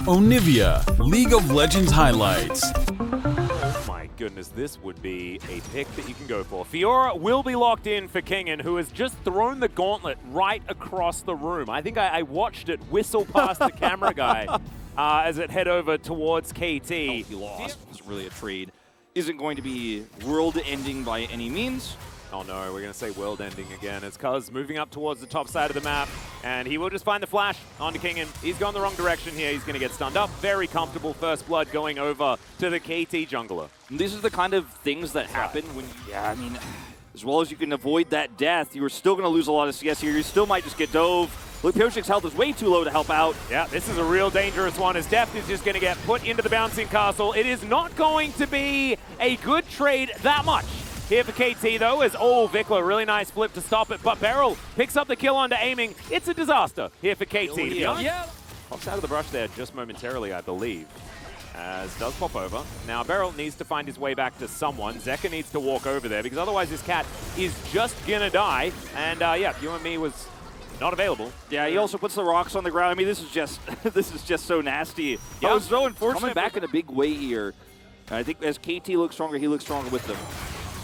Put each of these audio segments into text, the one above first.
Onivia, League of Legends highlights. Oh my goodness, this would be a pick that you can go for. Fiora will be locked in for Kingen, who has just thrown the gauntlet right across the room. I think I watched it whistle past the camera guy as it head over towards KT. He lost. It was really a trade. Isn't going to be world-ending by any means. Oh no, we're going to say world-ending again. It's Cuz moving up towards the top side of the map, and he will just find the flash onto Kingen. He's gone the wrong direction here. He's going to get stunned up. Very comfortable first blood going over to the KT jungler. And these are the kind of things that happen when, I mean, as well as you can avoid that death, you're still going to lose a lot of CS here. You still might just get dove. Look, Piotrik's health is way too low to help out. Yeah, this is a real dangerous one as Deft is just going to get put into the bouncing castle. It is not going to be a good trade that much. Here for KT though is, Vikla, really nice flip to stop it, but Beryl picks up the kill onto aiming. It's a disaster here for KT. Yeah. Pops out of the brush there just momentarily, I believe. As does pop over. Now Beryl needs to find his way back to someone. Zeka needs to walk over there because otherwise this cat is just gonna die. And yeah, You and Me was not available. Yeah, he also puts the rocks on the ground. I mean, this is just so nasty. Yeah, it was so unfortunate. Coming back in a big way here. I think as KT looks stronger, he looks stronger with them.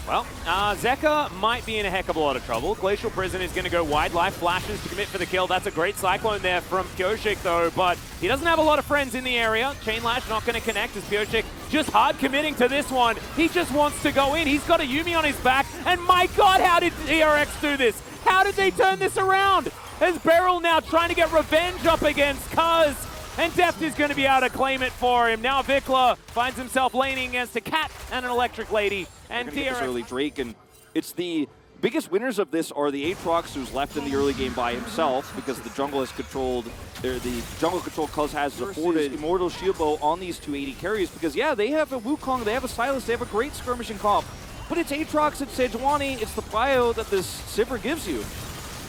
Well, Zeka might be in a heck of a lot of trouble. Glacial Prison is going to go wide. Life flashes to commit for the kill. That's a great Cyclone there from Piotrek, though, but he doesn't have a lot of friends in the area. Chain Lash not going to connect as Piotrek just hard committing to this one. He just wants to go in. He's got a Yuumi on his back, and my God, how did DRX do this? How did they turn this around? As Beryl now trying to get revenge up against Cuz. And Deft is going to be able to claim it for him. Now Vikla finds himself laning against a cat and an electric lady. And DRX early Drake, and it's the biggest winners of this are the Aatrox, who's left in the early game by himself because the jungle has controlled, the jungle control Cuz has afforded Immortal Shielbo on these 280 carries because yeah, they have a Wukong, they have a Sylas, they have a great skirmishing comp, but it's Aatrox, it's Sejuani, it's the bio that this Sivir gives you.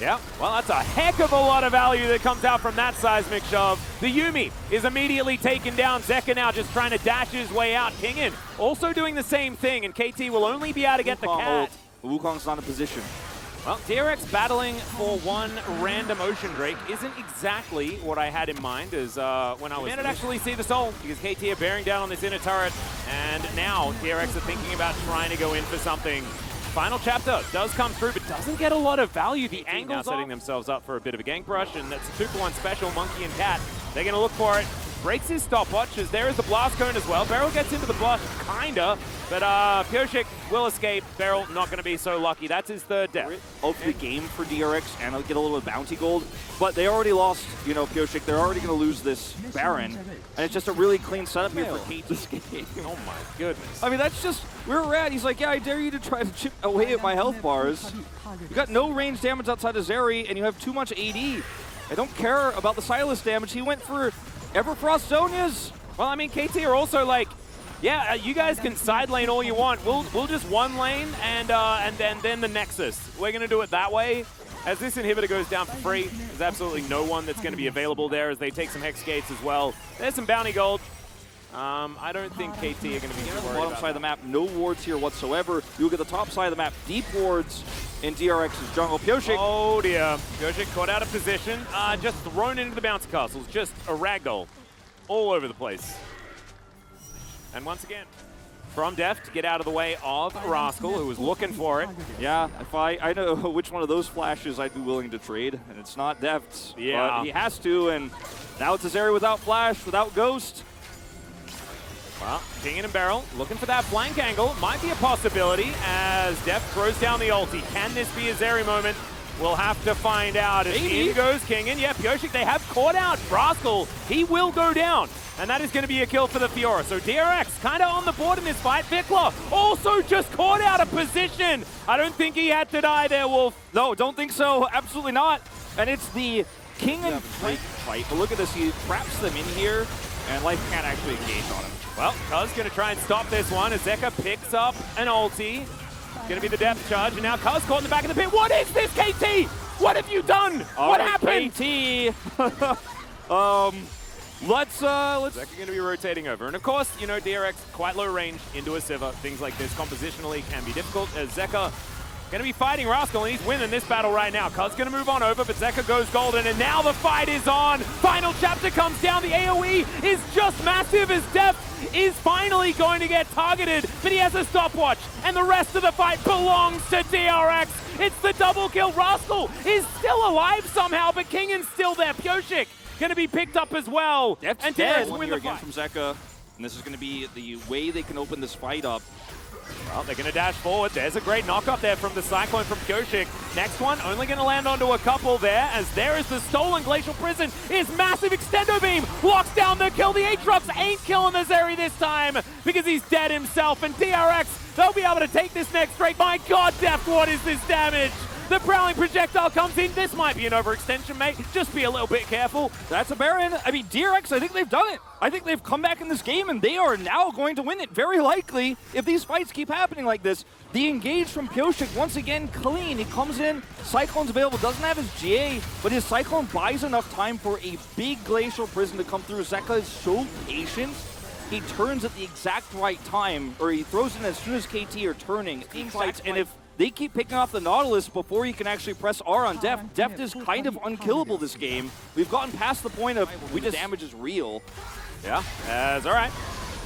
Yeah, well, that's a heck of a lot of value that comes out from that seismic shove. The Yuumi is immediately taken down. Zeka now just trying to dash his way out. Kingen also doing the same thing, and KT will only be able to get the cat. Wukong's not in position. Well, DRX battling for one random Ocean Drake isn't exactly what I had in mind as when I was... Man, actually see the soul because KT are bearing down on this inner turret, and now DRX are thinking about trying to go in for something. Final chapter does come through, but doesn't get a lot of value. The angles now setting themselves up for a bit of a gank brush, and that's a 2-for-1 special, Monkey and Cat. They're going to look for it. Breaks his stopwatch, as there is the blast cone as well. Beryl gets into the blush, kinda, but Piotrek will escape. Beryl not going to be so lucky. That's his third death. Of the game for DRX, and they'll get a little bit of bounty gold, but they already lost, Piotrek. They're already going to lose this Baron, and it's just a really clean setup here for KT this game. Oh my goodness. I mean, that's just where we're at. He's like, yeah, I dare you to try to chip away at my health bars. You got no range damage outside of Zeri, and you have too much AD. I don't care about the Sylas damage. He went for Everfrost Zonias. Well, I mean, KT are also like, yeah, you guys can side lane all you want. We'll just one lane and then the Nexus. We're gonna do it that way. As this inhibitor goes down for free, there's absolutely no one that's gonna be available there as they take some Hex Gates as well. There's some bounty gold. I don't think KT are gonna be too worried bottom side of the map, no wards here whatsoever. You'll get the top side of the map, deep wards in DRX's jungle. Piotrek. Oh dear, Piotrek caught out of position, just thrown into the bouncy castles, just a ragdoll all over the place. And once again, from Deft, get out of the way of Rascal, who was looking for it. Yeah, if I know which one of those flashes I'd be willing to trade, and it's not Deft's. Yeah. But he has to, and now it's his area without flash, without ghost. Well, Kingen and Beryl looking for that flank angle. Might be a possibility as Deft throws down the ulti. Can this be a Zeri moment? We'll have to find out. As in goes Kingen. Yeah, Piotrek, they have caught out Rascal. He will go down. And that is going to be a kill for the Fiora. So DRX kind of on the board in this fight. Vikla also just caught out of position. I don't think he had to die there, Wolf. No, don't think so. Absolutely not. And it's the King and Drake fight. But look at this. He traps them in here, and Life can't actually engage on him. Well, Cuz going to try and stop this one as Zeka picks up an ulti. Going to be the depth charge, and now Cuz caught in the back of the pit. What is this, KT? What have you done? What happened? KT. Let's Zeka going to be rotating over. And of course, you know, DRX quite low range into a Sivir. Things like this compositionally can be difficult as Zeka Gonna be fighting Rascal, and he's winning this battle right now. Cuz gonna move on over, but Zeka goes golden, and now the fight is on. Final chapter comes down. The AoE is just massive as Def is finally going to get targeted, but he has a stopwatch, and the rest of the fight belongs to DRX. It's the double kill. Rascal is still alive somehow, but Kingan's still there. Pyoshik gonna be picked up as well. Def's and dead. DRX win Here the again fight. from Zeka, and this is going to be the way they can open this fight up. Well, they're going to dash forward. There's a great knock-up there from the Cyclone from Pyoshik. Next one, only going to land onto a couple there, as there is the stolen Glacial Prison. His massive extendo beam locks down the kill. The Aatrox ain't killing the Zeri this time because he's dead himself. And DRX, they'll be able to take this next Drake. My God, Def, what is this damage? The Prowling Projectile comes in. This might be an overextension, mate. Just be a little bit careful. That's a Baron. I mean, DRX, I think they've done it. I think they've come back in this game, and they are now going to win it. Very likely, if these fights keep happening like this. The engage from Pyoshik, once again, clean. He comes in, Cyclone's available, doesn't have his GA, but his Cyclone buys enough time for a big Glacial Prison to come through. Zeka is so patient. He turns at the exact right time, or he throws in as soon as KT are turning. Fights, and if they keep picking off the Nautilus before he can actually press R on Def. Def is kind of unkillable this game. We've gotten past the point of the damage is real. Yeah, that's all right.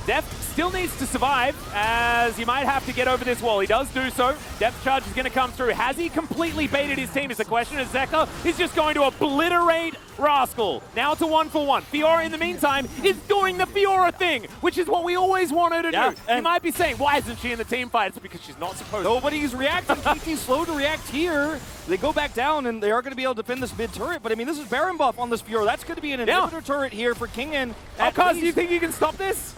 Def still needs to survive, as he might have to get over this wall. He does do so. Def's charge is going to come through. Has he completely baited his team is the question, as Zeka is just going to obliterate Rascal. Now it's a 1-for-1. Fiora, in the meantime, is doing the Fiora thing, which is what we always want her to do. You might be saying, why isn't she in the team fight? It's because she's not supposed to. Nobody's reacting. KT's slow to react here. They go back down, and they are going to be able to defend this mid turret. But I mean, this is Baron buff on this Fiora. That's going to be an inhibitor turret here for Kingan. Cuz, do you think you can stop this?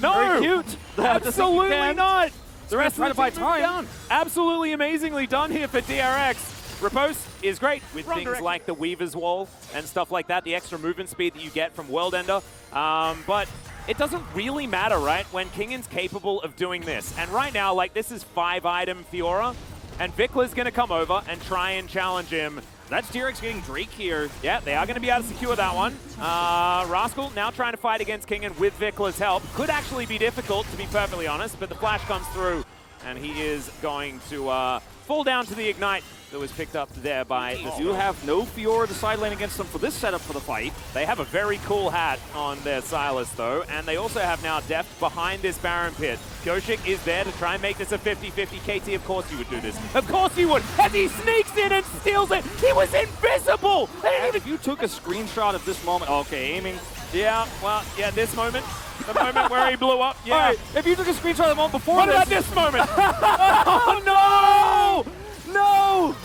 No. Very cute. Absolutely not. The rest trying to buy time. Absolutely amazingly done here for DRX. Riposte is great with things like the Weaver's Wall and stuff like that, the extra movement speed that you get from World Ender. But it doesn't really matter, right, when Kingan's capable of doing this. And right now, like, this is 5-item Fiora, and Vikla's going to come over and try and challenge him. That's DRX getting Drake here. Yeah, they are going to be able to secure that one. Rascal now trying to fight against Kingan with Vikla's help. Could actually be difficult, to be perfectly honest, but the flash comes through, and he is going to fall down to the Ignite that was picked up there by the You have no Fiora to side lane against them for this setup for the fight. They have a very cool hat on their Silas, though, and they also have now Def behind this Baron pit. Pyoshik is there to try and make this a 50-50. KT, of course you would do this. Of course you would, as he sneaks in and steals it. He was invisible. If you took a screenshot of this moment, okay, aiming. Yeah, well, yeah, this moment. The moment where he blew up, yeah. All right, if you took a screenshot of the moment before What about this moment? Oh, no! No!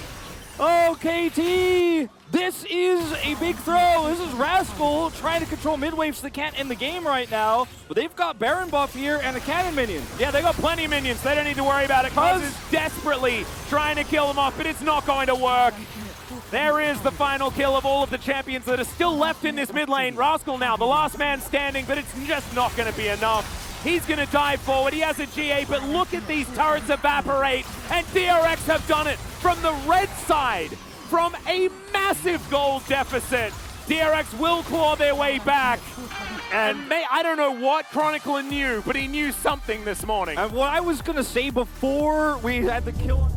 Oh, KT! This is a big throw. This is Rascal trying to control mid wave so they can't end the game right now. But they've got Baron buff here and a cannon minion. Yeah, they got plenty of minions. They don't need to worry about it. Cuz is desperately trying to kill them off, but it's not going to work. There is the final kill of all of the champions that are still left in this mid lane. Rascal now, the last man standing, but it's just not going to be enough. He's going to dive forward. He has a GA, but look at these turrets evaporate. And DRX have done it from the red side, from a massive gold deficit. DRX will claw their way back. And I don't know what Chronicler knew, but he knew something this morning. And what I was going to say before we had the kill...